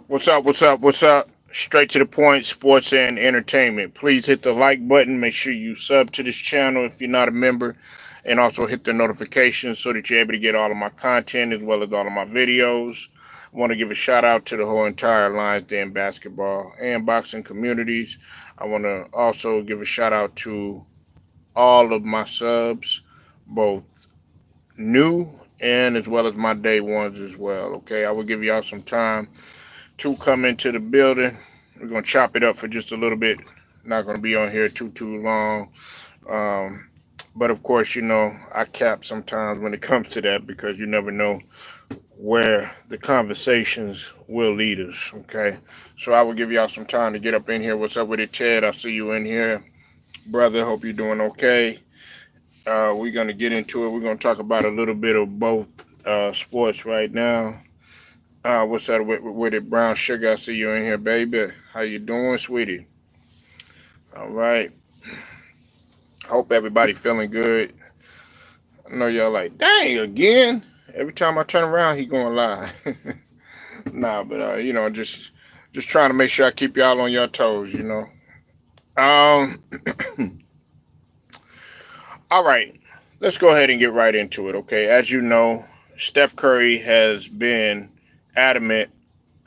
What's up? What's up? What's up? Straight to the point, sports and entertainment. Please hit the like button. Make sure you sub to this channel if you're not a member, and also hit the notifications so that you're able to get all of my content as well as all of my videos. I want to give a shout out to the whole entire Lions Den basketball and boxing communities. I want to also give a shout out to all of my subs, both new and as well as my day ones as well. Okay, I will give y'all some time to come into the building. We're gonna chop it up for just a little bit. Not gonna be on here too long. Um, but of course, I cap sometimes when it comes to that because you never know where the conversations will lead us. Okay, so I will give y'all some time to get up in here. What's up with it, Ted? I see you in here, brother. Hope you're doing okay. We're gonna get into it. We're gonna talk about a little bit of both sports right now. What's that with it, Brown Sugar? I see you in here, baby. How you doing, sweetie? All right. Hope everybody feeling good. I know y'all like, dang, again. Every time I turn around, he going live. Nah, but just trying to make sure I keep y'all on your toes. Um, all right. Let's go ahead and get right into it. Okay, as you know, Steph Curry has been adamant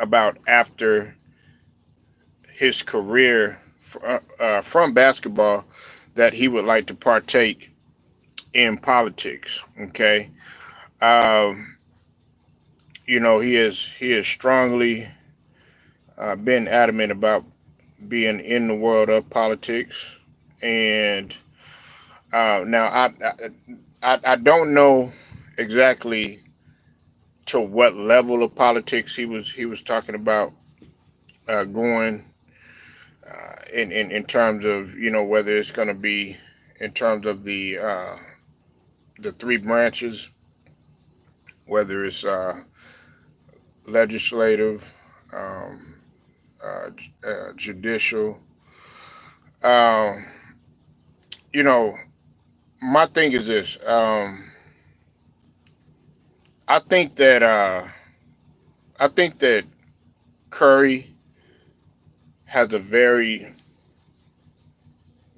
about after his career from basketball that he would like to partake in politics. Okay, um, he has strongly been adamant about being in the world of politics, and now I don't know exactly to what level of politics he was talking about going in terms of whether it's going to be in terms of the three branches, whether it's legislative, um, judicial. Um, you know, my thing is this. I think that I think that Curry has a very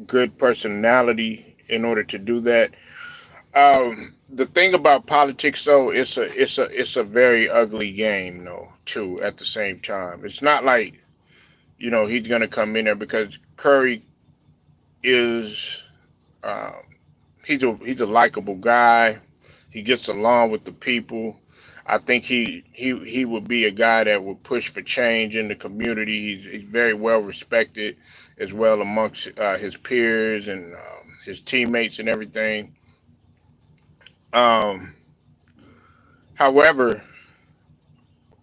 good personality in order to do that. The thing about politics, though, it's a very ugly game, though. Too at the same time, it's not like he's gonna come in there because Curry is uh, he's a likable guy. He gets along with the people. I think he would be a guy that would push for change in the community. He's very well respected as well amongst his peers and his teammates and everything. Um, However,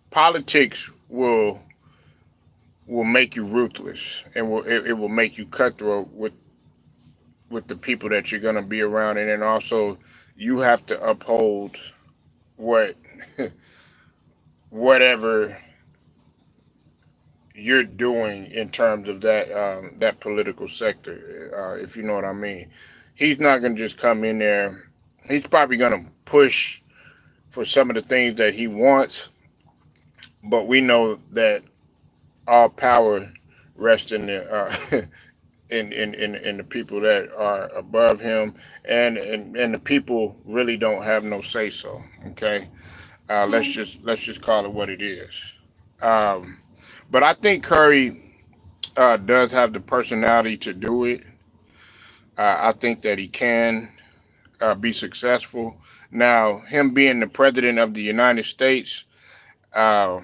politics will make you ruthless and it will make you cutthroat with the people that you're going to be around, and then also you have to uphold what whatever you're doing in terms of that political sector, if you know what I mean. He's not going to just come in there. He's probably going to push for some of the things that he wants, but we know that all power rests in the in the people that are above him, and the people really don't have no say so. Okay, let's just call it what it is. Um, but I think Curry does have the personality to do it. I think that he can be successful. Now, him being the president of the United States, uh,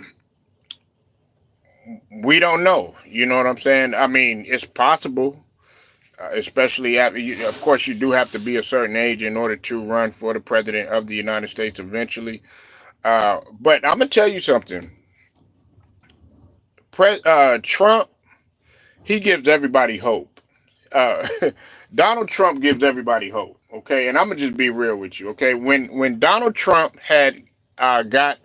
we don't know. You know what I'm saying? I mean, it's possible, especially after. Of course, you do have to be a certain age in order to run for the president of the United States eventually. But I'm gonna tell you something. Trump, he gives everybody hope. Uh, Donald Trump gives everybody hope. Okay, and I'm gonna just be real with you. Okay, when Donald Trump had got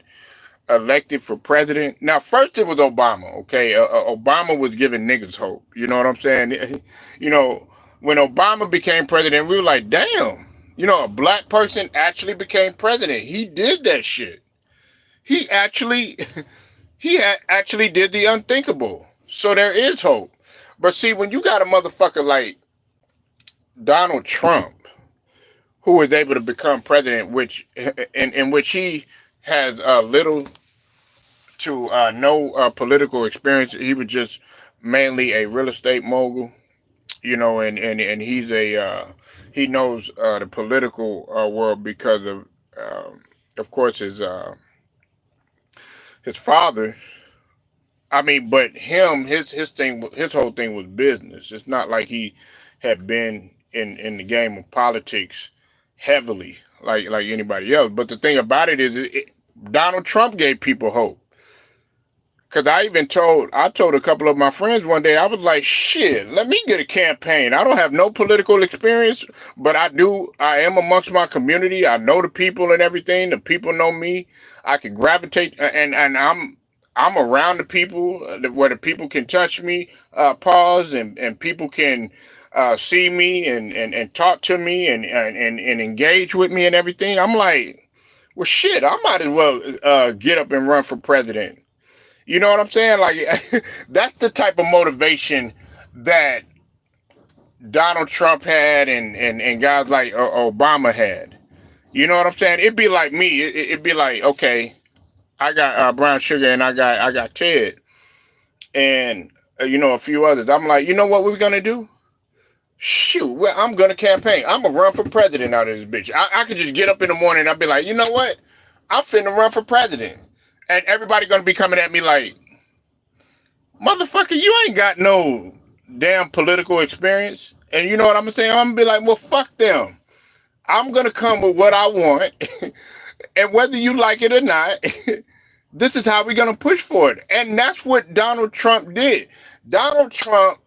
elected for president. Now, first it was Obama. Okay, Obama was giving niggas hope. You know what I'm saying? You know, when Obama became president, we were like, damn. A black person actually became president. He did that shit. He actually he actually did the unthinkable. So there is hope. But see, when you got a motherfucker like Donald Trump, who was able to become president, which in which he has little to no political experience. He was just mainly a real estate mogul, and he's he knows the political world because of course, his father. I mean, but his whole thing was business. It's not like he had been in the game of politics heavily like anybody else. But the thing about it is, Donald Trump gave people hope. Cause I told a couple of my friends one day, I was like, shit, let me get a campaign. I don't have no political experience, but I am amongst my community. I know the people and everything. The people know me. I can gravitate and I'm around the people where the people can touch me, pause and people can see me and talk to me and engage with me and everything. I'm like, well, shit, I might as well get up and run for president. You know what I'm saying? Like, that's the type of motivation that Donald Trump had and guys like Obama had. You know what I'm saying? It'd be like me. It'd be like, okay, I got Brown Sugar and I got Ted and a few others. I'm like, you know what we're gonna do? Shoot, well, I'm gonna campaign. I'm gonna run for president out of this bitch. I could just get up in the morning and I'll be like, you know what? I'm finna run for president. And everybody gonna be coming at me like, motherfucker, you ain't got no damn political experience. And you know what I'm saying? I'm gonna be like, well, fuck them. I'm gonna come with what I want. And whether you like it or not, this is how we're gonna push for it. And that's what Donald Trump did. Donald Trump,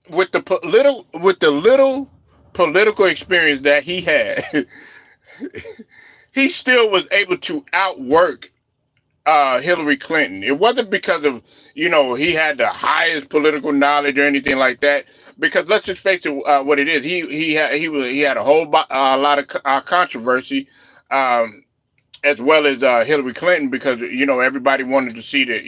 with the little political experience that he had, he still was able to outwork Hillary Clinton. It wasn't because of he had the highest political knowledge or anything like that. Because let's just face it, what it is. He had a whole lot of controversy, as well as Hillary Clinton, because everybody wanted to see that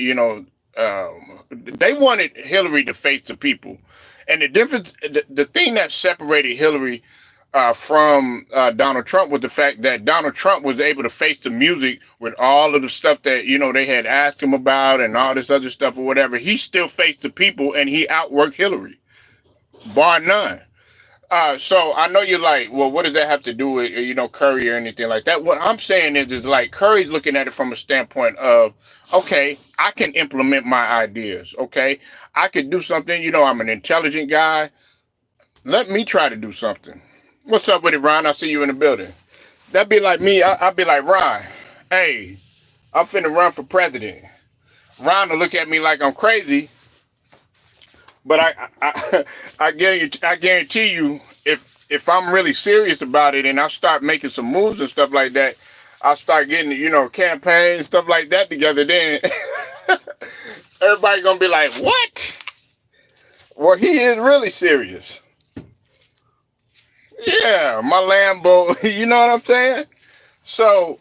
they wanted Hillary to face the people, and the difference, the thing that separated Hillary from Donald Trump was the fact that Donald Trump was able to face the music with all of the stuff that they had asked him about and all this other stuff or whatever. He still faced the people and he outworked Hillary, bar none. So I know you're like, well, what does that have to do with Curry or anything like that? What I'm saying is like Curry's looking at it from a standpoint of, okay, I can implement my ideas. Okay, I could do something. I'm an intelligent guy. Let me try to do something. What's up with it, Ron? I see you in the building. That'd be like me. I'd be like, Ron, hey, I'm finna run for president. Ron will look at me like I'm crazy, but I guarantee you, if I'm really serious about it and I start making some moves and stuff like that, I'll start getting campaigns, stuff like that together. Then everybody gonna be like, what? Well, he is really serious. Yeah, my Lambo, you know what I'm saying? So,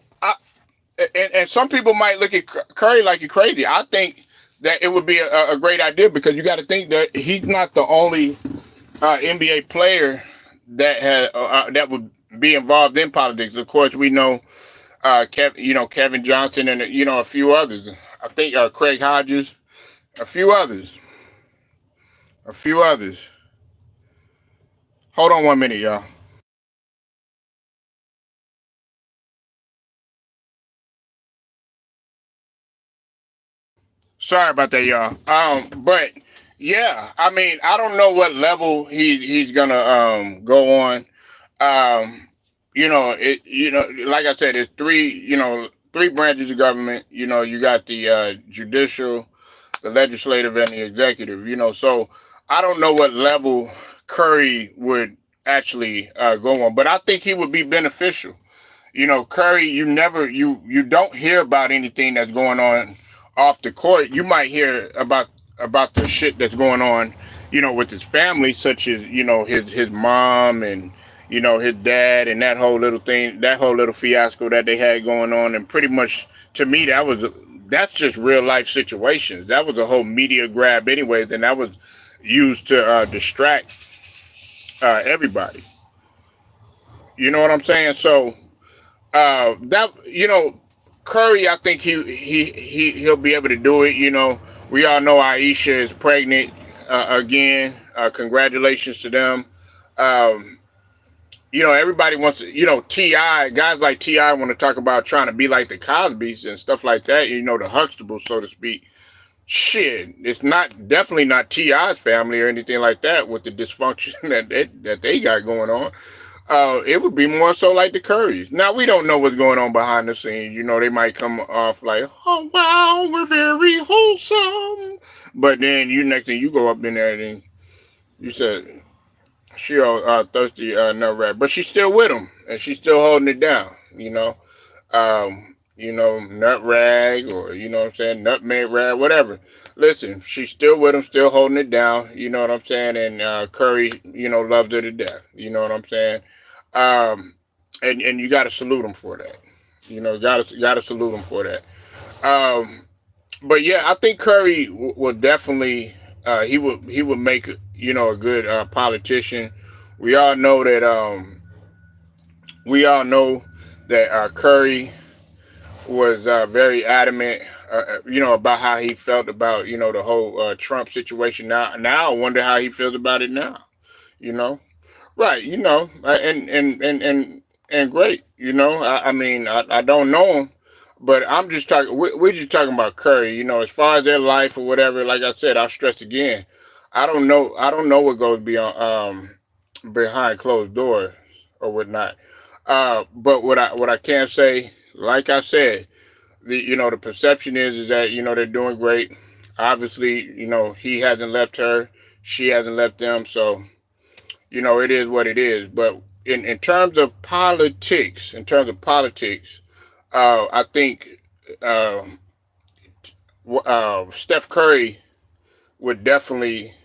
and some people might look at Curry like you're crazy. I think that it would be a great idea because you got to think that he's not the only NBA player that would be involved in politics. Of course, we know Kevin Johnson and a few others. I think Craig Hodges, a few others. Hold on 1 minute, y'all. Sorry about that, y'all. But yeah, I mean, I don't know what level he's gonna go on. Um, like I said, it's three branches of government. You got the judicial, the legislative, and the executive. So I don't know what level Curry would actually go on, but I think he would be beneficial. Curry, you don't hear about anything that's going on off the court. You might hear about the shit that's going on, with his family, such as his mom and his dad and that whole little thing, that whole little fiasco that they had going on, and pretty much to me that's just real life situations. That was a whole media grab anyway. Then that was used to distract everybody. You know what I'm saying? So that Curry, I think he'll be able to do it. We all know Aisha is pregnant again. Congratulations to them. Um, everybody wants to. Ti guys like Ti want to talk about trying to be like the Cosbys and stuff like that. The Huxtables, so to speak. Shit, it's not definitely not Ti's family or anything like that with the dysfunction that they got going on. It would be more so like the Currys. Now we don't know what's going on behind the scenes. They might come off like, "Oh wow, we're very wholesome," but then next thing you go up in there and you said she thirsty nut rat, but she's still with him and she's still holding it down. Nut rag or what I'm saying, nutmeg rag, whatever. Listen, she's still with him, still holding it down. You know what I'm saying? And Curry, loves her to death. You know what I'm saying? Um, and you got to salute him for that. Got to salute him for that. Um, but yeah, I think Curry will definitely he would make a good politician. We all know that we all know that Curry was very adamant, about how he felt about the whole Trump situation. Now I wonder how he feels about it now. You know, right? And great. I mean, I don't know him, but I'm just talking. We're just talking about Curry. As far as their life or whatever. Like I said, I'll stress again. I don't know. I don't know what goes beyond behind closed doors or whatnot. But what I can say, like I said, the perception is that they're doing great. Obviously, he hasn't left her, she hasn't left them, so it is what it is. But in terms of politics, I think uh, Steph Curry would definitely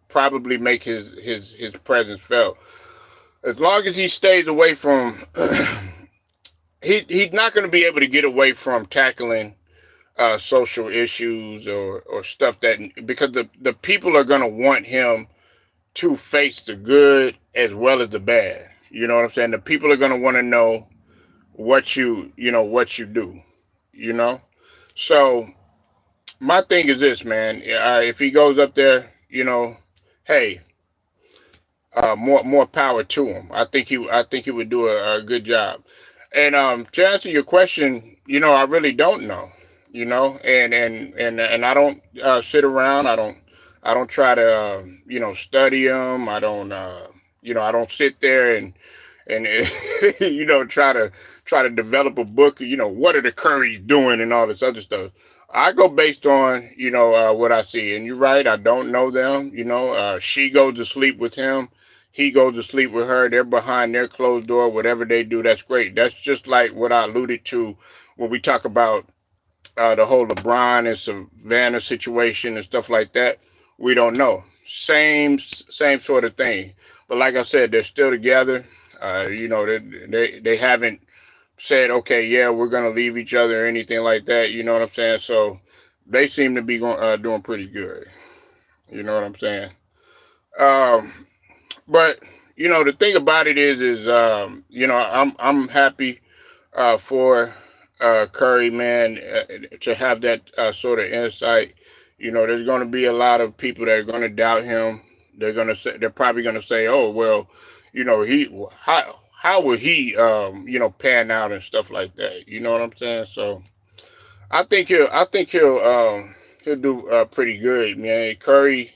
probably make his presence felt as long as he stays away from. He's not going to be able to get away from tackling social issues or stuff that because the people are going to want him to face the good as well as the bad. You know what I'm saying? The people are going to want to know what you do. You know. So my thing is this, man. If he goes up there, hey, more power to him. I think he would do a good job. And to answer your question, I really don't know. And I don't sit around. I don't try to study them. I don't sit there and try to develop a book. What are the Currys doing and all this other stuff. I go based on what I see. And you're right. I don't know them. She goes to sleep with him. He goes to sleep with her. They're behind their closed door. Whatever they do, that's great. That's just like what I alluded to when we talk about the whole LeBron and Savannah situation and stuff like that. We don't know. Same sort of thing. But like I said, they're still together. They haven't said, okay, yeah, we're gonna leave each other or anything like that. You know what I'm saying? So they seem to be doing pretty good. You know what I'm saying? Um, but the thing about it is I'm happy for Curry, man, to have that sort of insight. There's going to be a lot of people that are going to doubt him. They're probably going to say, oh well, he how would he pan out and stuff like that. You know what I'm saying? So I think he'll do pretty good, man. Curry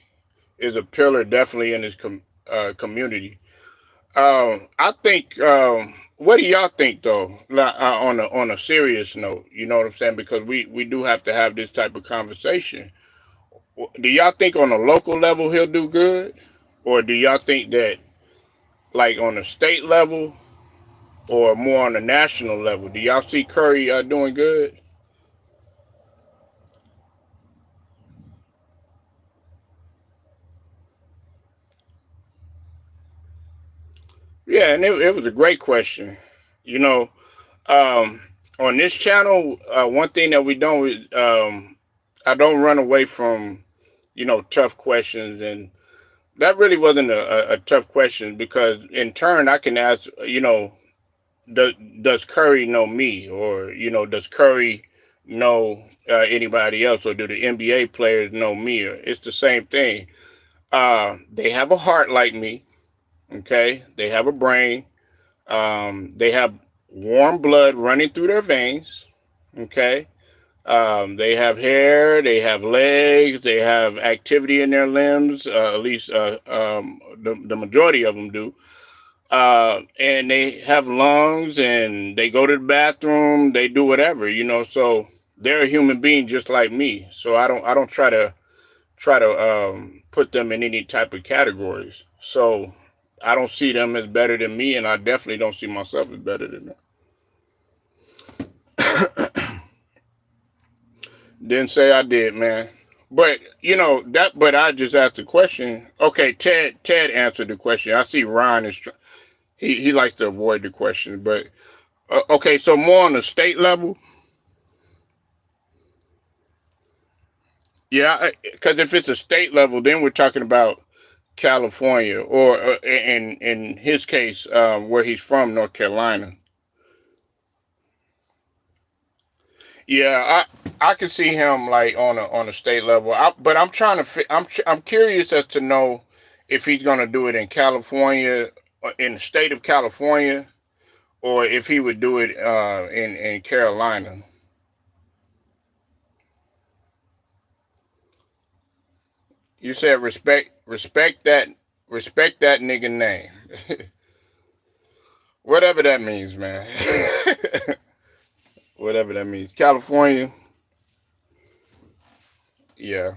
is a pillar definitely in his community. I think. What do y'all think though? On a serious note, you know what I'm saying? Because we do have to have this type of conversation. Do y'all think on a local level he'll do good, or do y'all think that like on a state level or more on a national level? Do y'all see Curry doing good? Yeah, and it was a great question. You know, um, On this channel, one thing that we don't, I don't run away from, tough questions, and that really wasn't a tough question because in turn I can ask, does does Curry know me, or does Curry know anybody else, or do the NBA players know me? Or it's the same thing. They have a heart like me. Okay, they have a brain. They have warm blood running through their veins. Okay, they have hair. They have legs. They have activity in their limbs. At least the majority of them do. And they have lungs, and they go to the bathroom. They do whatever, So they're a human being just like me. So I don't try to put them in any type of categories. So I don't see them as better than me, and I definitely don't see myself as better than them. Didn't say I did, man. But that. But I just asked the question. Okay, Ted answered the question. I see Ron is he likes to avoid the question, but okay. So more on the state level. Yeah, because if it's a state level, then we're talking about California, or in his case, where he's from, North Carolina. Yeah, I can see him like on a state level. But I'm trying to I'm curious as to know if he's gonna do it in California, in the state of California, or if he would do it in Carolina. You said respect that nigga name, whatever that means, man. Whatever that means. California, yeah,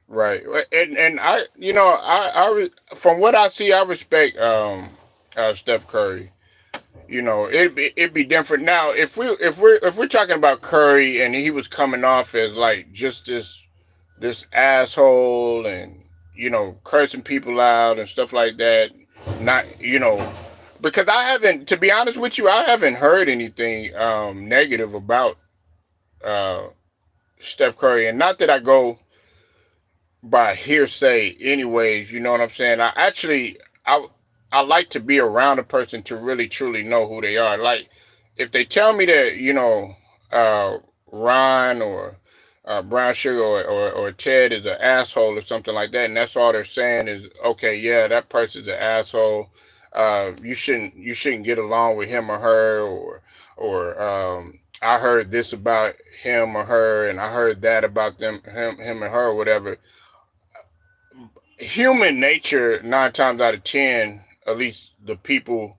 right. And I, from what I see, I respect Steph Curry. It'd be different now if we're talking about Curry and he was coming off as like just this asshole, and cursing people out and stuff like that. Not because I haven't, to be honest with you, I haven't heard anything negative about uh, Steph Curry, and not that I go by hearsay. Anyways, you know what I'm saying. I like to be around a person to really truly know who they are. Like if they tell me that uh, Ron or Brown Sugar or Ted is an asshole or something like that, and that's all they're saying is, okay, yeah, that person's an asshole. You shouldn't get along with him or her, or I heard this about him or her, and I heard that about him and her, or whatever. Human nature, 9 times out of 10, at least the people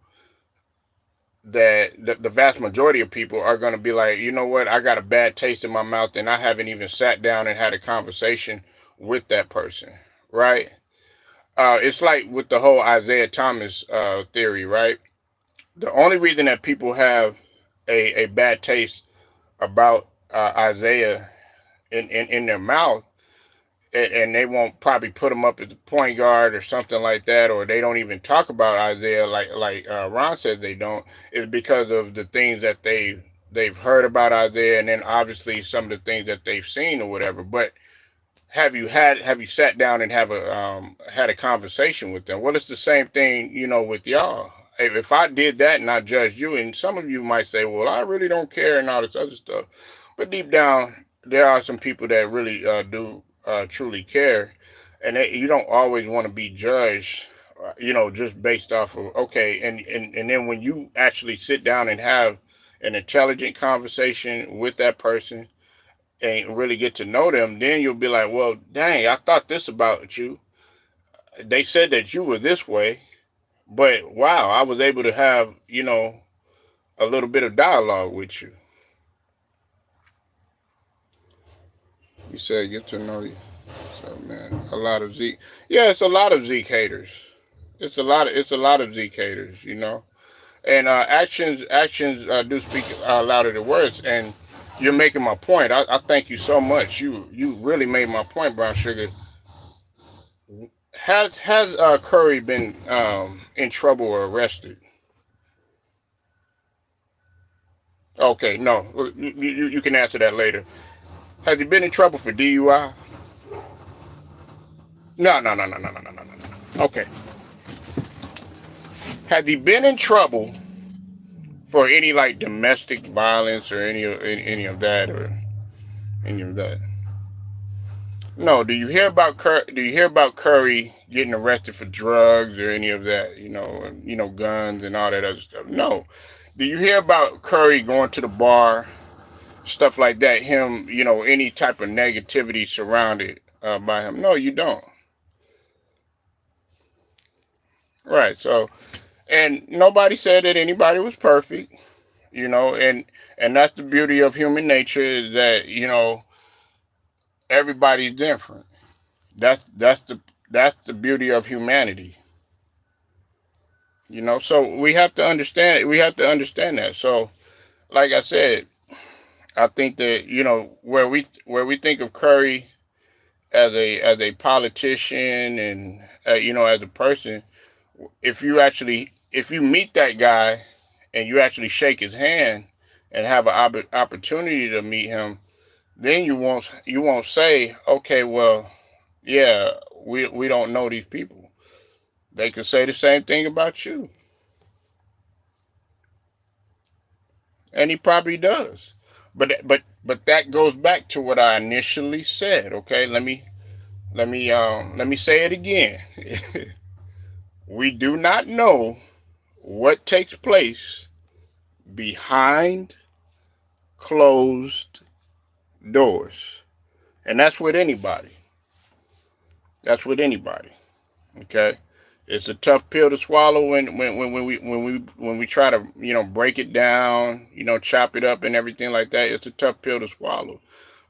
that the vast majority of people are going to be like, you know what, I got a bad taste in my mouth, and I haven't even sat down and had a conversation with that person, right? It's like with the whole Isaiah Thomas theory, right? The only reason that people have a bad taste about Isaiah in their mouth, and they won't probably put him up as the point guard or something like that, or they don't even talk about Isaiah like Ron says they don't, is because of the things that they've heard about Isaiah, and then obviously some of the things that they've seen or whatever. But have you sat down and had a conversation with them? Well, it's the same thing, with y'all. If I did that and I judged you, and some of you might say, well, I really don't care and all this other stuff, but deep down, there are some people that really do truly care, and you don't always want to be judged, just based off of, okay, and then when you actually sit down and have an intelligent conversation with that person and really get to know them, then you'll be like, well, dang, I thought this about you. They said that you were this way, but wow, I was able to have, a little bit of dialogue with you. You said get to know you. So man, a lot of Zeke. Yeah, it's a lot of Zeke haters. It's a lot of Zeke haters. And actions do speak louder than words. And you're making my point. I thank you so much. You really made my point, Brown Sugar. Has Curry been in trouble or arrested? Okay, no, you can answer that later. Has he been in trouble for DUI? No, no, no, no, no, no, no, no, no. Okay. Has he been in trouble for any like domestic violence or any of that or any of that? No. Do you hear about Curry getting arrested for drugs or any of that? Guns and all that other stuff. No. Do you hear about Curry going to the bar, stuff like that? Him, any type of negativity surrounded by him? No, you don't. Right. So, and nobody said that anybody was perfect. And that's the beauty of human nature is that everybody's different. That's the beauty of humanity. So we have to understand that. So like I said, I think that where we think of Curry as a politician and as a person, if you meet that guy and you actually shake his hand and have an opportunity to meet him, then you won't say, okay, well, yeah, we don't know these people. They could say the same thing about you, and he probably does. But that goes back to what I initially said. Okay, let me say it again. We do not know what takes place behind closed doors, and that's with anybody. That's with anybody. Okay, it's a tough pill to swallow when we try to break it down, chop it up and everything like that. It's a tough pill to swallow,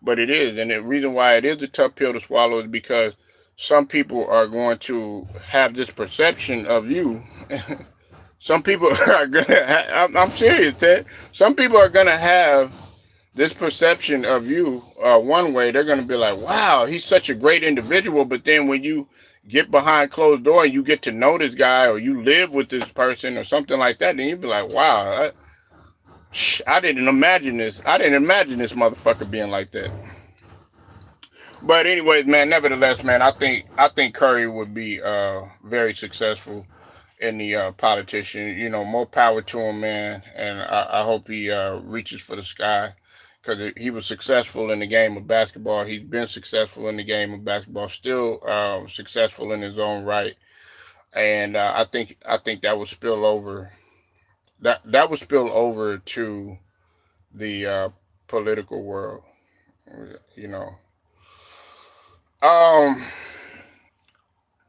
but it is, and the reason why it is a tough pill to swallow is because some people are going to have this perception of you. Some people are gonna. I'm serious, Ted. Some people are gonna have this perception of you one way. They're gonna be like, "Wow, he's such a great individual." But then when you get behind closed door and you get to know this guy, or you live with this person, or something like that, then you be like, "Wow, I didn't imagine this. I didn't imagine this motherfucker being like that." But anyways, man. Nevertheless, man, I think Curry would be very successful in the politician. More power to him, man. And I hope he reaches for the sky because he was successful in the game of basketball. He's been successful in the game of basketball, still successful in his own right. And I think that would spill over. That would spill over to the political world. You know. Um.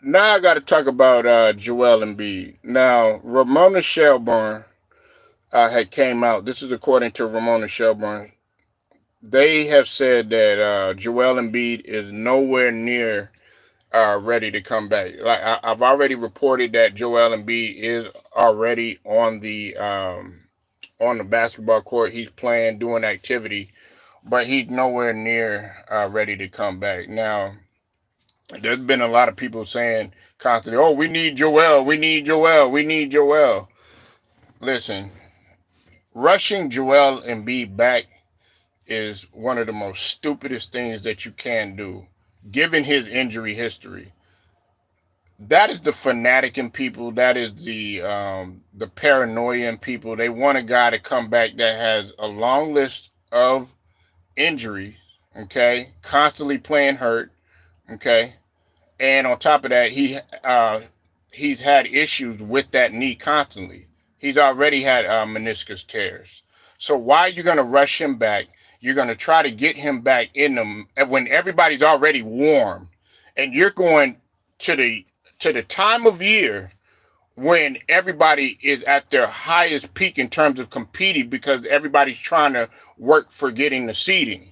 Now I got to talk about Joel Embiid. Now Ramona Shelburne had came out. This is according to Ramona Shelburne. They have said that Joel Embiid is nowhere near ready to come back. Like I've already reported that Joel Embiid is already on the basketball court. He's playing, doing activity, but he's nowhere near ready to come back. Now there's been a lot of people saying constantly, "Oh, we need Joel, we need Joel, we need Joel." Listen, rushing Joel Embiid back is one of the most stupidest things that you can do, given his injury history. That is the fanatic in people. That is the paranoia in people. They want a guy to come back that has a long list of injuries. Okay, constantly playing hurt. Okay, and on top of that, he's had issues with that knee constantly. He's already had meniscus tears. So why are you going to rush him back? You're going to try to get him back in them when everybody's already warm, and you're going to the time of year when everybody is at their highest peak in terms of competing because everybody's trying to work for getting the seeding.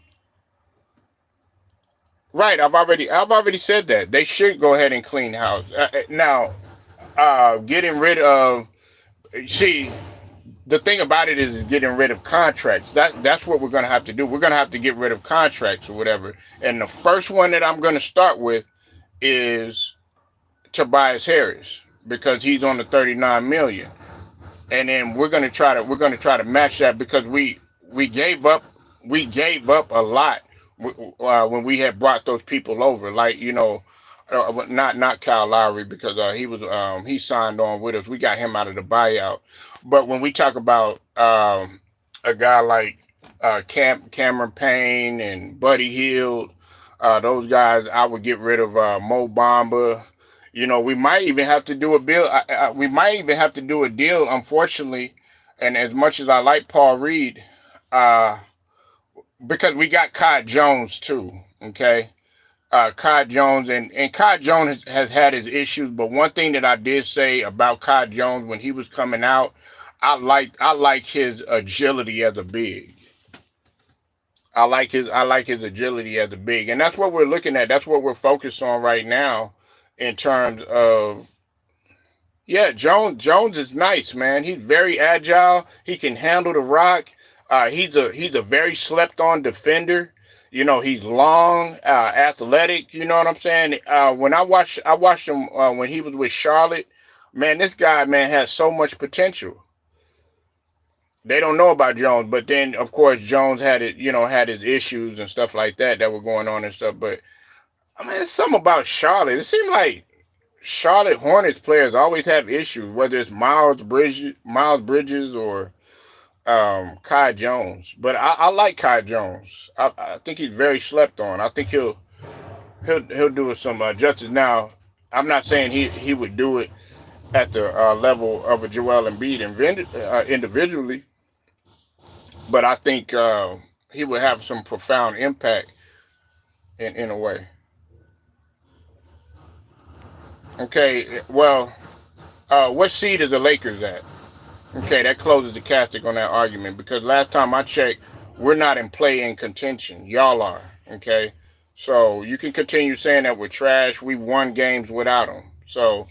Right, I've already said that they should go ahead and clean house now. Getting rid of see the thing about it is getting rid of contracts. That's what we're gonna have to do. We're gonna have to get rid of contracts or whatever. And the first one that I'm gonna start with is Tobias Harris because he's on the 39 million. And then we're gonna try to match that because we gave up a lot when we had brought those people over. Like, not Kyle Lowry, because he signed on with us. We got him out of the buyout. But when we talk about a guy like Cameron Payne and Buddy Hield, those guys, I would get rid of Mo Bamba. We might even have to do a bill. We might even have to do a deal, unfortunately. And as much as I like Paul Reed, uh, because we got Kai Jones too. Okay, Kai Jones and Kai Jones has had his issues, but one thing that I did say about Kai Jones when he was coming out, I like his agility as a big. I like his agility as a big, and that's what we're looking at. That's what we're focused on right now, in terms of, yeah, Jones is nice, man. He's very agile. He can handle the rock. He's a very slept on defender. He's long, athletic. You know what I'm saying? When I watched him when he was with Charlotte. Man, this guy, man, has so much potential. They don't know about Jones, but then of course Jones had his issues and stuff like that were going on and stuff. But I mean, it's something about Charlotte. It seemed like Charlotte Hornets players always have issues, whether it's Miles Bridges or Kai Jones. But I like Kai Jones. I think he's very slept on. I think he'll do us some justice. Now, I'm not saying he would do it at the level of a Joel Embiid individually, but I think he would have some profound impact in a way. Okay, well, what seed is the Lakers at? Okay, that closes the castic on that argument, because last time I checked, we're not in play-in contention. Y'all are. Okay, so you can continue saying that we're trash. We've won games without them. So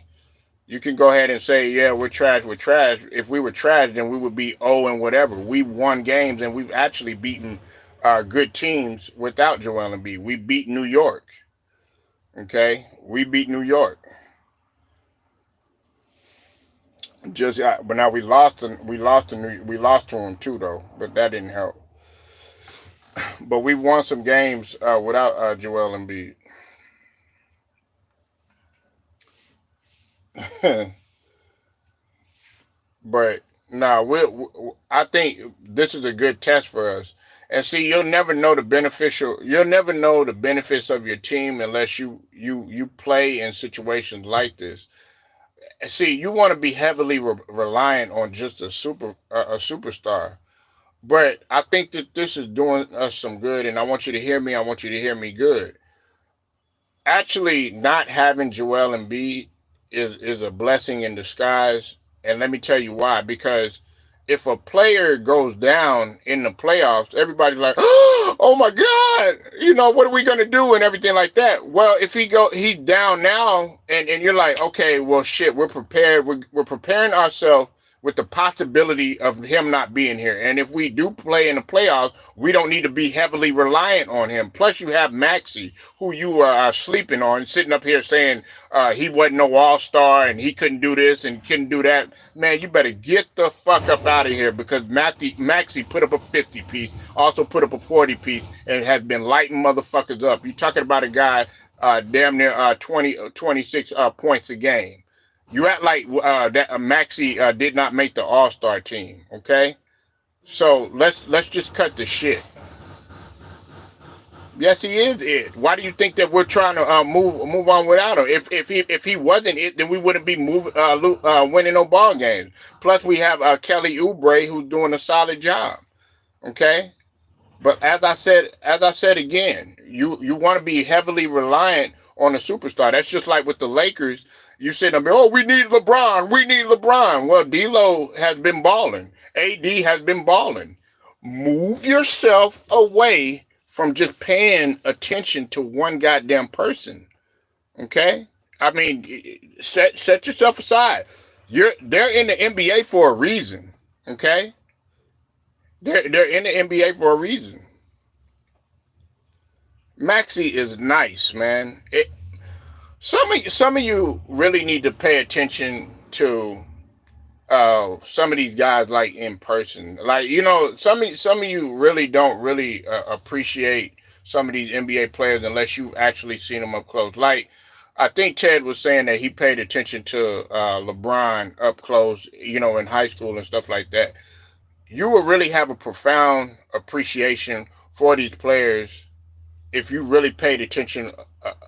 you can go ahead and say, yeah, we're trash. We're trash. If we were trash, then we would be 0 and whatever. We've won games, and we've actually beaten good teams without Joel Embiid. We beat New York. Okay, we beat New York. But now we lost to him too, though. But that didn't help. But we won some games without Joel Embiid. But now I think this is a good test for us. And see, You'll never know the benefits of your team unless you play in situations like this. See, you want to be heavily reliant on just a superstar. But I think that this is doing us some good, and I want you to hear me. I want you to hear me good. Actually, not having Joel Embiid is a blessing in disguise, and let me tell you why. Because if a player goes down in the playoffs, everybody's like, "Oh my God, what are we gonna do?" and everything like that. Well, if he's down now, and you're like, "Okay, well, shit, we're prepared. We're preparing ourselves with the possibility of him not being here. And if we do play in the playoffs, we don't need to be heavily reliant on him. Plus, you have Maxey, who you are sleeping on, sitting up here saying he wasn't no all-star and he couldn't do this and couldn't do that. Man, you better get the fuck up out of here, because Maxey put up a 50-piece, also put up a 40-piece, and has been lighting motherfuckers up. You're talking about a guy damn near 26 points a game. You act like that Maxey did not make the All-Star team, okay? So let's just cut the shit. Yes, he is it. Why do you think that we're trying to move on without him? If he wasn't it, then we wouldn't be winning no ball games. Plus, we have Kelly Oubre, who's doing a solid job. Okay, but as I said again, you want to be heavily reliant on a superstar. That's just like with the Lakers. You said, "Oh, we need LeBron. We need LeBron." Well, D'Lo has been balling. AD has been balling. Move yourself away from just paying attention to one goddamn person. Okay? I mean, set yourself aside. They're in the NBA for a reason. Okay? They're in the NBA for a reason. Maxey is nice, man. Some of you really need to pay attention to some of these guys like in person. Like, some of you really don't really appreciate some of these NBA players unless you've actually seen them up close. Like, I think Ted was saying that he paid attention to LeBron up close, in high school and stuff like that. You will really have a profound appreciation for these players if you really paid attention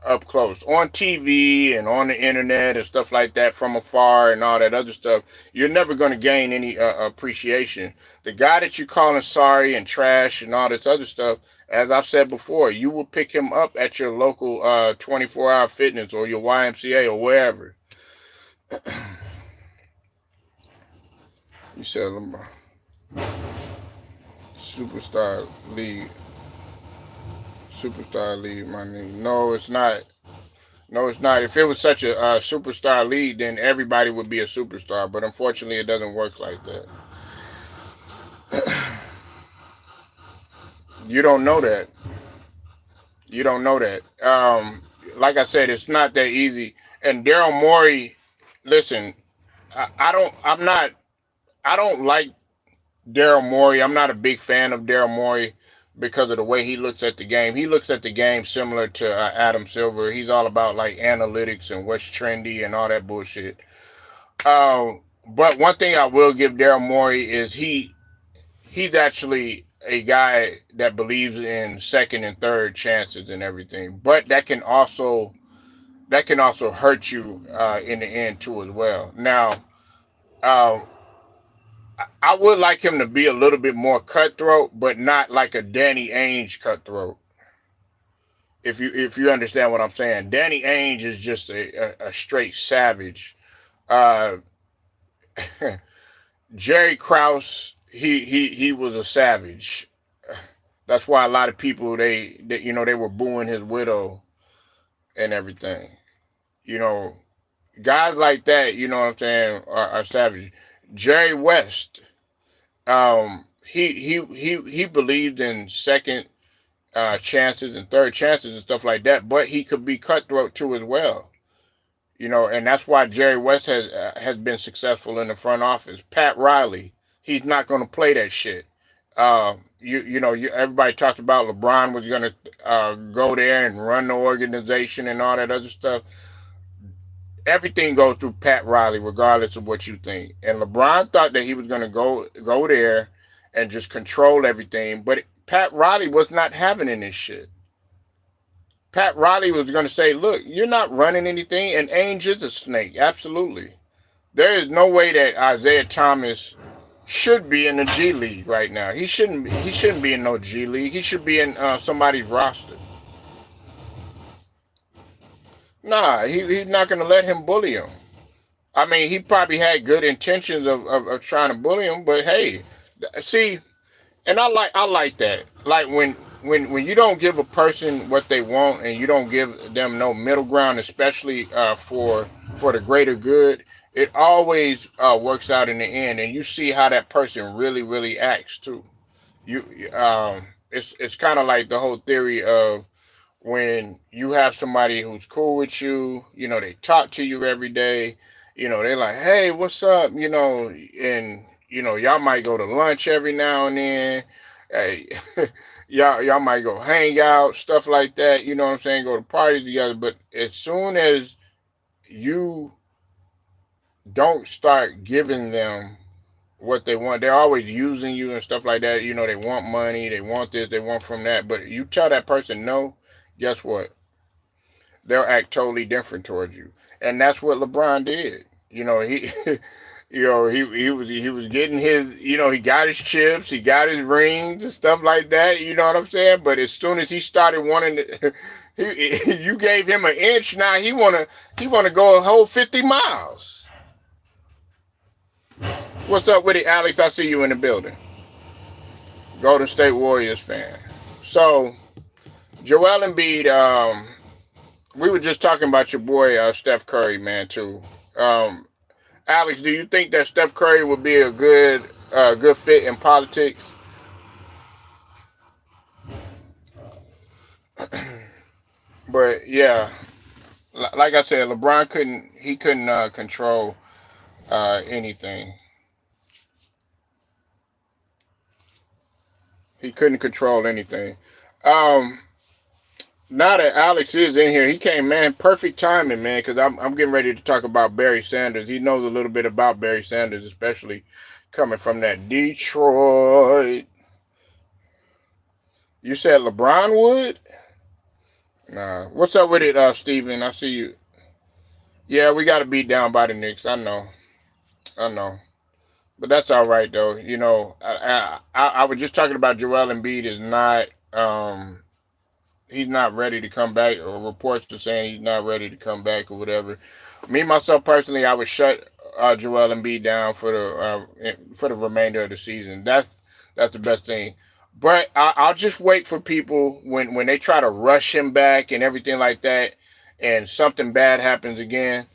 up close on TV and on the internet and stuff like that from afar and all that other stuff. You're never going to gain any appreciation. The guy that you're calling sorry and trash and all this other stuff, as I've said before, you will pick him up at your local 24-hour fitness or your YMCA or wherever. You said superstar league. Superstar league, my nigga. No, it's not. No, it's not. If it was such a superstar league, then everybody would be a superstar. But unfortunately, it doesn't work like that. You don't know that. You don't know that. Like I said, it's not that easy. And Daryl Morey, listen, I don't. I'm not. I don't like Daryl Morey. I'm not a big fan of Daryl Morey because of the way he looks at the game. He looks at the game similar to Adam Silver. He's all about like analytics and what's trendy and all that bullshit. But one thing I will give Daryl Morey is he's actually a guy that believes in second and third chances and everything. But that can also hurt you in the end too as well. Now, uh, I would like him to be a little bit more cutthroat, but not like a Danny Ainge cutthroat. If you understand what I'm saying, Danny Ainge is just a straight savage. Uh, Jerry Krause, he was a savage. That's why a lot of people they were booing his widow and everything. You know, guys like that, you know what I'm saying, are savage. Jerry West, he believed in second chances and third chances and stuff like that, but he could be cutthroat too as well. And that's why Jerry West has been successful in the front office. Pat Riley, he's not going to play that shit. Everybody talked about LeBron was going to go there and run the organization and all that other stuff. Everything goes through Pat Riley, regardless of what you think. And LeBron thought that he was going to go there and just control everything, but Pat Riley was not having in this shit. Pat Riley was going to say, look, you're not running anything, and Ainge is a snake. Absolutely. There is no way that Isaiah Thomas should be in the G League right now. He shouldn't be in no G League. He should be in somebody's roster. Nah, he's not going to let him bully him. I mean, he probably had good intentions of trying to bully him, but hey, see, and I like that. Like when you don't give a person what they want and you don't give them no middle ground, especially for the greater good, it always works out in the end, and you see how that person really acts too. It's kind of like the whole theory of when you have somebody who's cool with you, they talk to you every day, they're like, hey, what's up, and y'all might go to lunch every now and then. Hey, y'all might go hang out, stuff like that, you know what I'm saying, go to parties together. But as soon as you don't start giving them what they want, they're always using you and stuff like that. They want money, they want this, they want from that. But you tell that person no, guess what? They'll act totally different towards you. And that's what LeBron did. He he was getting his, he got his chips, he got his rings and stuff like that, you know what I'm saying? But as soon as he started wanting to you gave him an inch, now he wanna go a whole 50 miles. What's up with it, Alex? I see you in the building. Golden State Warriors fan. So Joel Embiid, we were just talking about your boy Steph Curry, man, too. Alex, do you think that Steph Curry would be a good fit in politics? But yeah, like I said, LeBron couldn't control anything. He couldn't control anything. Um, Now that Alex is in here, he came, man, perfect timing, man, because I'm getting ready to talk about Barry Sanders. He knows a little bit about Barry Sanders, especially coming from that Detroit. You said LeBron would? Nah. What's up with it, Steven? I see you. Yeah, we got to beat down by the Knicks. I know. I know. But that's all right, though. I was just talking about Joel Embiid is not he's not ready to come back, or reports are saying he's not ready to come back or whatever. Me myself personally, I would shut Joel Embiid down for the remainder of the season. That's the best thing. But I'll just wait for people when they try to rush him back and everything like that, and something bad happens again.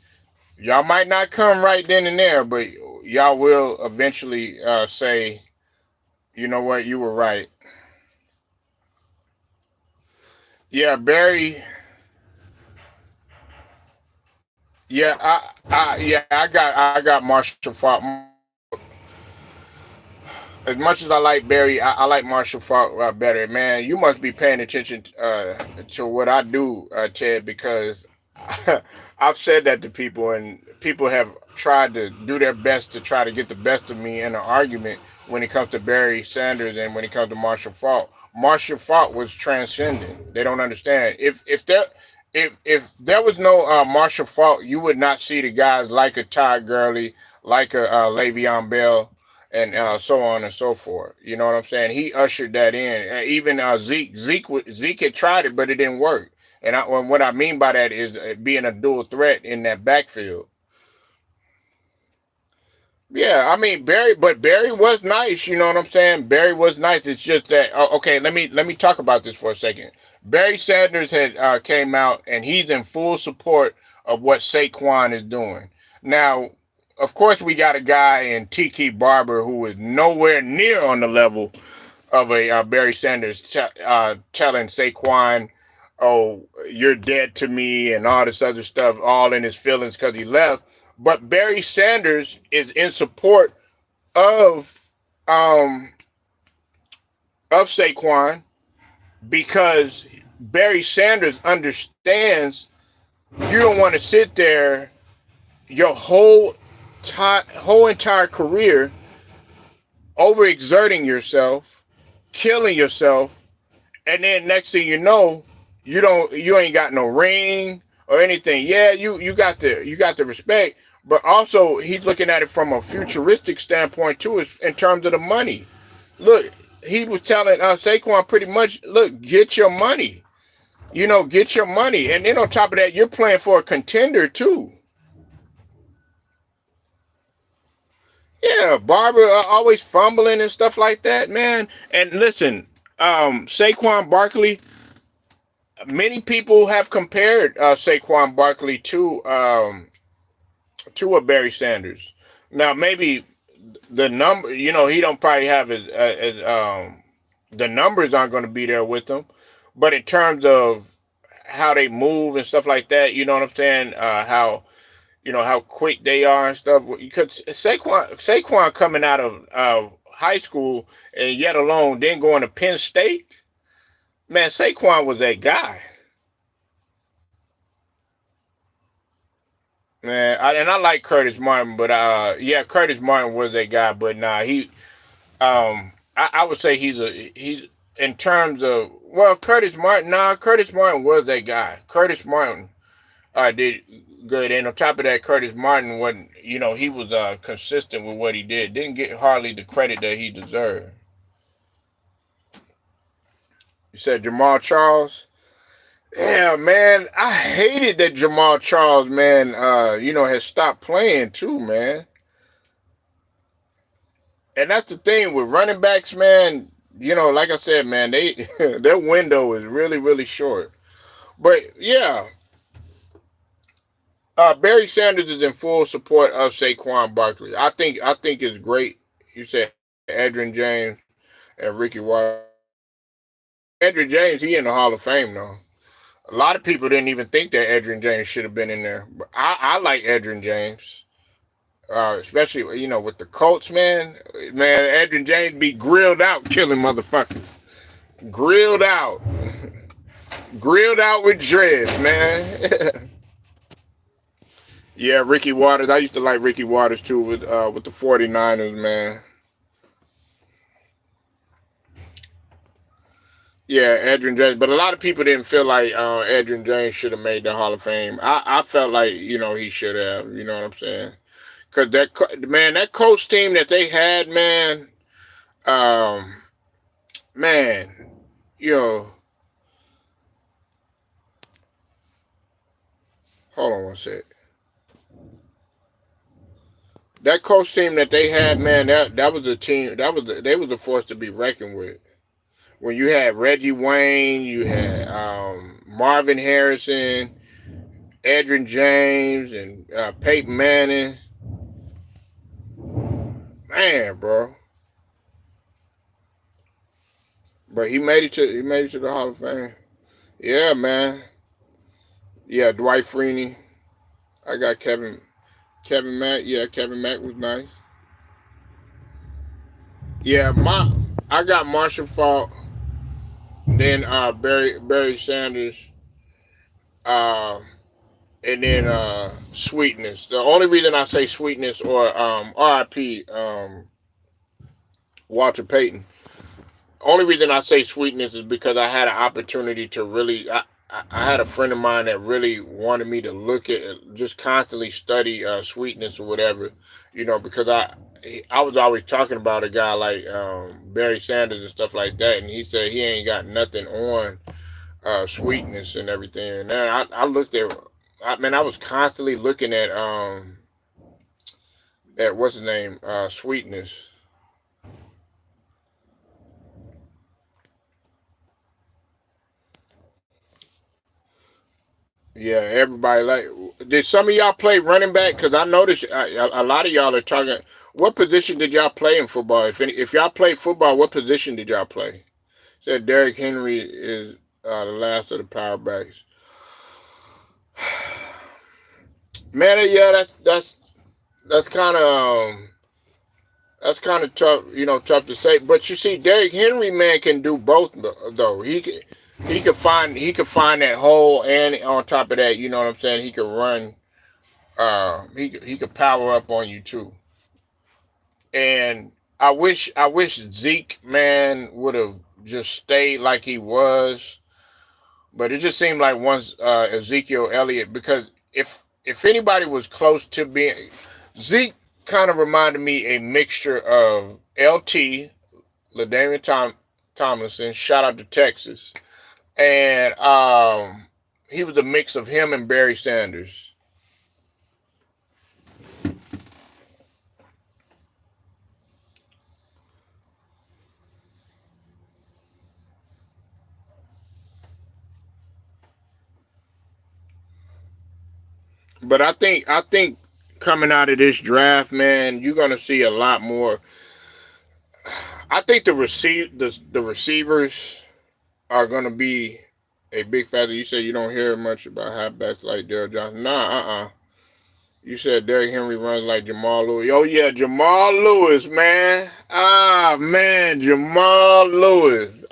Y'all might not come right then and there, but y'all will eventually say, you know what, you were right. Yeah, Barry. Yeah, I got Marshall Falk. As much as I like Barry, I like Marshall Falk better. Man, you must be paying attention to what I do, Ted, because I've said that to people, and people have tried to do their best to try to get the best of me in an argument when it comes to Barry Sanders and when it comes to Marshall Falk. Marshall Falk was transcendent. They don't understand. If there was no Marshall Falk, you would not see the guys like a Todd Gurley, like a Le'Veon Bell, and so on and so forth. You know what I'm saying? He ushered that in. Even Zeke had tried it, but it didn't work. And what I mean by that is being a dual threat in that backfield. Yeah, I mean Barry was nice. You know what I'm saying? Barry was nice. It's just that okay. Let me talk about this for a second. Barry Sanders had came out and he's in full support of what Saquon is doing. Now, of course, we got a guy in Tiki Barber who is nowhere near on the level of a Barry Sanders telling Saquon, "Oh, you're dead to me," and all this other stuff, all in his feelings because he left. But Barry Sanders is in support of um of Saquon because Barry Sanders understands you don't want to sit there your whole entire career overexerting yourself, killing yourself, and then next thing you know, you ain't got no ring or anything. Yeah, you got the respect, but also he's looking at it from a futuristic standpoint too, in terms of the money. Look, he was telling Saquon pretty much, look, get your money. Get your money, and then on top of that, you're playing for a contender too. Yeah, Barber always fumbling and stuff like that, man. And listen, Saquon Barkley, many people have compared Saquon Barkley to a Barry Sanders. Now, maybe the number, he don't probably have the numbers aren't going to be there with him, but in terms of how they move and stuff like that, you know what I'm saying? How quick they are and stuff. Because Saquon coming out of high school and yet alone then going to Penn State, man, Saquon was that guy. Man, and I like Curtis Martin, but yeah, Curtis Martin was that guy. But nah, I would say he's in terms of, well, Curtis Martin. Nah, Curtis Martin was that guy. Curtis Martin did good, and on top of that, Curtis Martin wasn't. He was consistent with what he did. Didn't get hardly the credit that he deserved. You said Jamal Charles. Yeah, man, I hated that Jamal Charles, man, has stopped playing too, man. And that's the thing with running backs, man. Like I said, man, they their window is really, really short. But yeah, Barry Sanders is in full support of Saquon Barkley. I think it's great. You said Adrian James and Ricky Watt. Adrian James, he in the Hall of Fame though. A lot of people didn't even think that Adrian James should have been in there. But I like Adrian James. especially with the Colts, man. Man, Adrian James be grilled out, killing motherfuckers. Grilled out, grilled out with dreads, man. Yeah, Ricky Waters. I used to like Ricky Waters too with the 49ers, man. Yeah, Adrian James. But a lot of people didn't feel like Adrian James should have made the Hall of Fame. I felt like he should have. You know what I'm saying? Because that coach team that they had, man, um, man, you know, hold on one sec. That coach team that they had, man, that was a team. They was a force to be reckoned with. When you had Reggie Wayne, you had Marvin Harrison, Adrian James, and Peyton Manning. Man, bro. But he made it to the Hall of Fame. Yeah, man. Yeah, Dwight Freeney. I got Kevin Mack. Yeah, Kevin Mack was nice. Yeah, I got Marshall Faulk, then Barry Sanders, uh, and then Sweetness. The only reason I say Sweetness or R.I.P. Walter Payton. Only reason I say Sweetness is because I had an opportunity to really. I had a friend of mine that really wanted me to look at just constantly study Sweetness or whatever, because I was always talking about a guy like Barry Sanders and stuff like that, and he said he ain't got nothing on Sweetness and everything. And then I looked at, I was constantly looking at what's his name, Sweetness. Yeah, everybody like. Did some of y'all play running back? Because I noticed a lot of y'all are talking. What position did y'all play in football? If y'all play football, what position did y'all play? Said Derrick Henry is the last of the power backs. Man, yeah, that's kind of tough. Tough to say. But you see, Derrick Henry, man, can do both though. He could find that hole, and on top of that, you know what I'm saying. He could run. He could power up on you too. And I wish Zeke, man, would have just stayed like he was. But it just seemed like once Ezekiel Elliott, because if anybody was close to being Zeke, kind of reminded me a mixture of LT, LaDainian Tomlinson, shout out to Texas, and he was a mix of him and Barry Sanders. But I think coming out of this draft, man, you're gonna see a lot more. I think the receivers are gonna be a big factor. You say you don't hear much about halfbacks like Daryl Johnson. Nah, You said Derrick Henry runs like Jamal Lewis. Oh yeah, Jamal Lewis, man. Ah man, Jamal Lewis.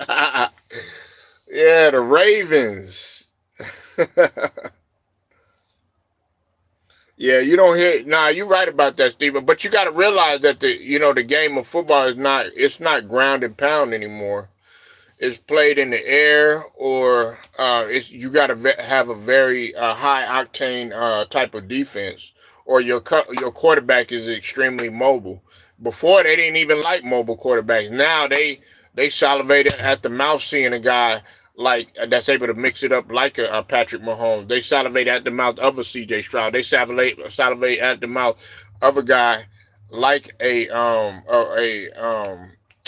Yeah, the Ravens. Yeah, you don't hear. Nah, you're right about that, Stephen. But you got to realize that the game of football it's not ground and pound anymore. It's played in the air, or it's you got to have a very high octane type of defense, or your quarterback is extremely mobile. Before they didn't even like mobile quarterbacks. Now they salivate at the mouth seeing a guy like that's able to mix it up like a Patrick Mahomes. They salivate at the mouth of a C.J. Stroud. They salivate at the mouth of a guy like a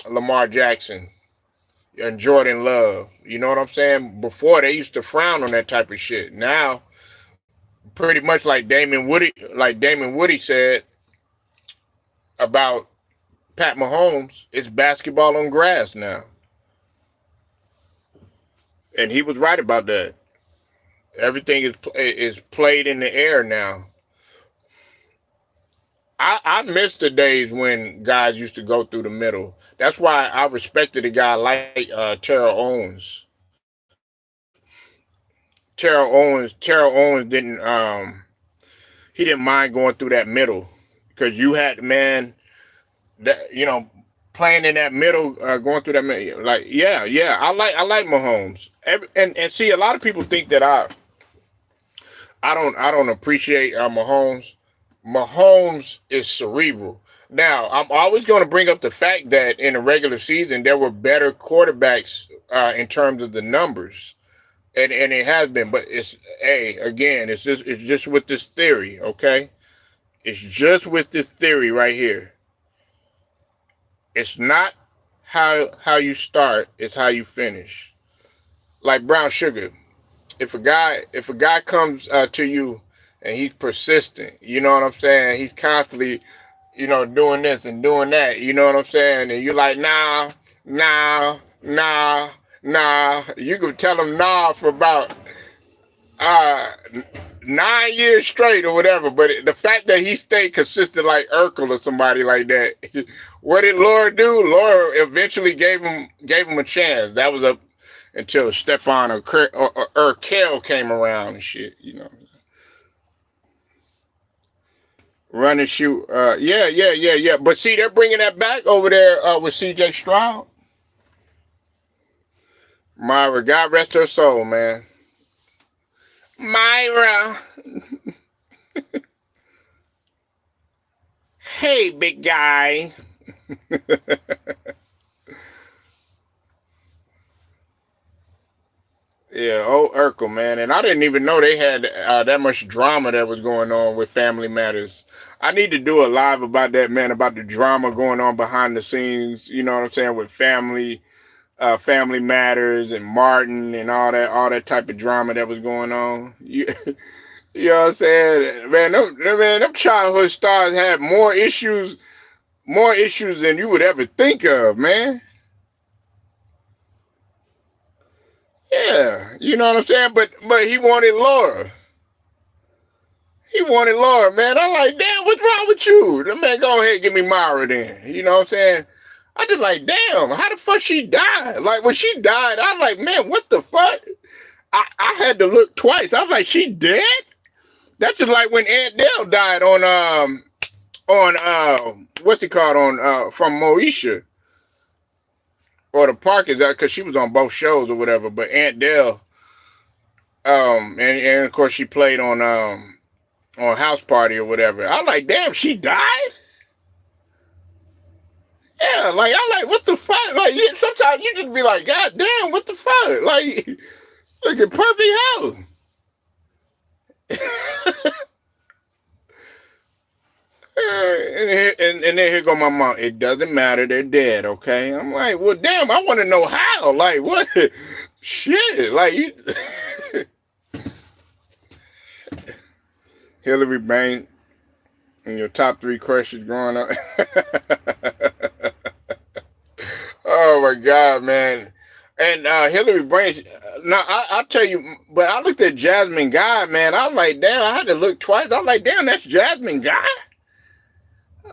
Lamar Jackson and Jordan Love. You know what I'm saying? Before they used to frown on that type of shit. Now, pretty much like Damon Woody said about Pat Mahomes, it's basketball on grass now, and he was right about that. Everything is played in the air now. I miss the days when guys used to go through the middle. That's why I respected a guy like Terrell Owens. Terrell Owens didn't he didn't mind going through that middle because you had man that playing in that middle, going through that middle. Like yeah, I like Mahomes. And see, a lot of people think that I don't appreciate Mahomes. Mahomes is cerebral. Now, I'm always going to bring up the fact that in the regular season there were better quarterbacks in terms of the numbers, and it has been. But again, it's just with this theory, okay? It's just with this theory right here. It's not how you start; it's how you finish. Like brown sugar. If a guy comes to you and he's persistent, you know what I'm saying? He's constantly, doing this and doing that, you know what I'm saying? And you're like, nah, nah, nah, nah. You can tell him nah for about uh 9 years straight or whatever. But the fact that he stayed consistent like Urkel or somebody like that, what did Laura do? Laura eventually gave him a chance. That was up until Stefan or Urkel came around and shit. Run and shoot. Yeah. But see, they're bringing that back over there with C.J. Stroud. Myra, God rest her soul, man. Myra. Hey, big guy. Yeah, old Urkel, man. And I didn't even know they had that much drama that was going on with Family Matters. I need to do a live about that, man, about the drama going on behind the scenes, you know what I'm saying, with Family Matters and Martin and all that type of drama that was going on. You know what I'm saying? Them childhood stars had more issues than you would ever think of, man. Yeah, you know what I'm saying? But he wanted Laura. He wanted Laura, man. I'm like, damn, what's wrong with you? The man, go ahead and give me Myra then. You know what I'm saying? I just like, damn, how the fuck she died? Like when she died, I was like, man, what the fuck? I had to look twice. I was like, she dead? That's just like when Aunt Dell died on what's it called on from Moesha or the Parkers, because she was on both shows or whatever. But Aunt Dell, and of course she played on House Party or whatever. I was like, damn, she died? Yeah, like I'm like, what the fuck? Like sometimes you just be like, God damn, what the fuck? Like, look at perfect health. And then here go my mom. It doesn't matter. They're dead. Okay. I'm like, well, damn. I want to know how. Like, what? Shit. Like you. Hillary Banks in your top 3 crushes growing up. Oh my God, man. And Hillary Banks. Now I'll tell you. But I looked at Jasmine Guy, man. I was like, damn. I had to look twice. I was like, damn, that's Jasmine Guy.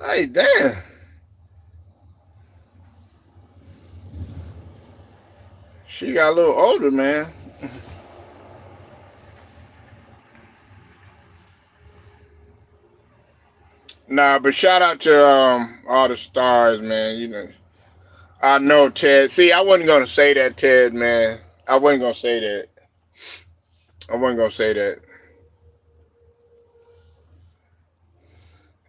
Hey, damn. She got a little older, man. Nah, but shout out to all the stars, man. I know Ted. See, I wasn't gonna say that, Ted, man. I wasn't gonna say that. I wasn't gonna say that.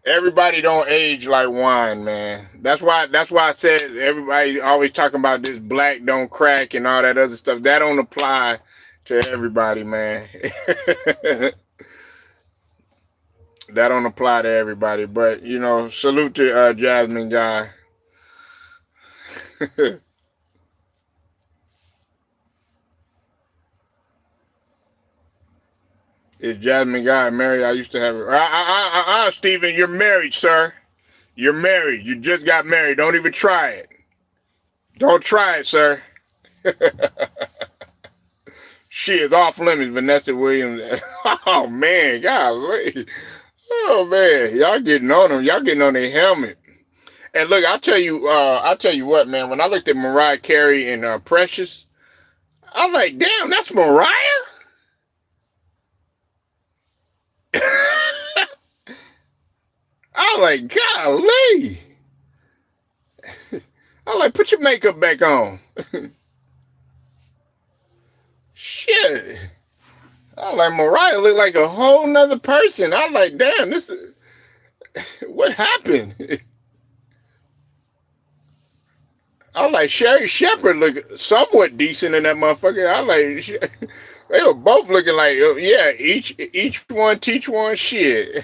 Everybody don't age like wine, man. That's why I said everybody always talking about this black don't crack and all that other stuff. That don't apply to everybody, man. That don't apply to everybody. But salute to Jasmine Guy. Is Jasmine Guy married? I used to have her. Stephen, you're married, sir. You're married. You just got married. Don't even try it. Don't try it, sir. She is off limits, Vanessa Williams. Oh man, golly. Oh man, y'all getting on them. Y'all getting on their helmet. And look, I'll tell you what, man. When I looked at Mariah Carey and Precious, I'm like, damn, that's Mariah. I was like, golly. I was like, put your makeup back on. Shit. I was like, Mariah looked like a whole nother person. I was like, damn, this is what happened. I was like, Sherry Shepherd looked somewhat decent in that motherfucker. I was like, they were both looking like, yeah, each one teach one shit.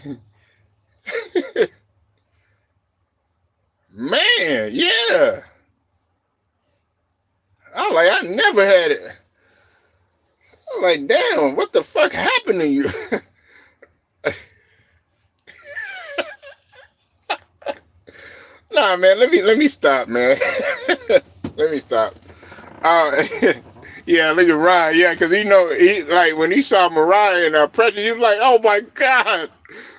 Man, yeah. I was like, I never had it. I was like, damn, what the fuck happened to you? Nah, man, let me stop, man. Let me stop. Uh, yeah, look at Ryan. Yeah, because he like when he saw Mariah and Precious, he was like, "Oh my god!"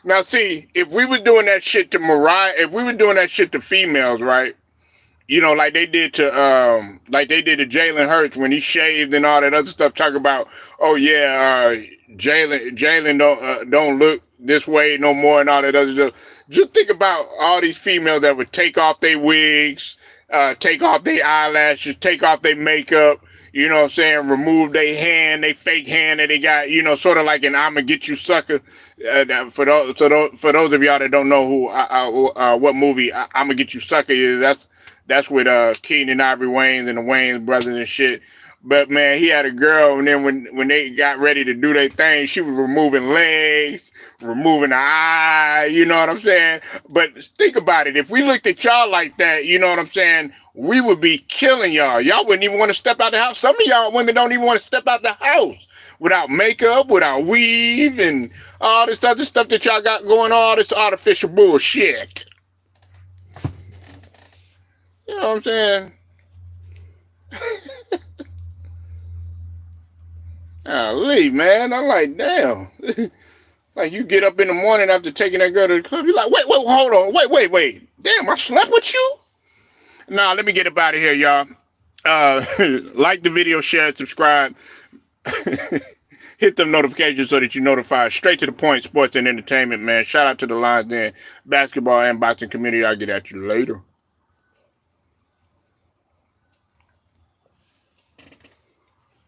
Now, see, if we were doing that shit to Mariah, if we were doing that shit to females, right? Like they did to Jalen Hurts when he shaved and all that other stuff. Talk about, oh yeah, Jalen don't look this way no more and all that other stuff. Just think about all these females that would take off their wigs, take off their eyelashes, take off their makeup. You know what I'm saying? Remove their hand, they fake hand that they got. You know, sort of like an "I'ma get you sucker." For those of y'all that don't know what movie "I'ma get you sucker" is, that's with Keenan Ivory Wayans and the Wayans brothers and shit. But man, he had a girl, and then when they got ready to do their thing, she was removing legs, removing the eye. You know what I'm saying? But think about it. If we looked at y'all like that, you know what I'm saying? We would be killing y'all. Y'all wouldn't even want to step out the house. Some of y'all women don't even want to step out the house without makeup, without weave, and all this other stuff that y'all got going on, all this artificial bullshit. You know what I'm saying? Golly, man. I'm like, damn. Like you get up in the morning after taking that girl to the club, you're like, wait, hold on. Wait. Damn, I slept with you? Nah, let me get up out of here, y'all. Like the video, share, subscribe. Hit them notifications so that you're notified. Straight to the point, sports and entertainment, man. Shout out to the Lions Den basketball and boxing community. I'll get at you later.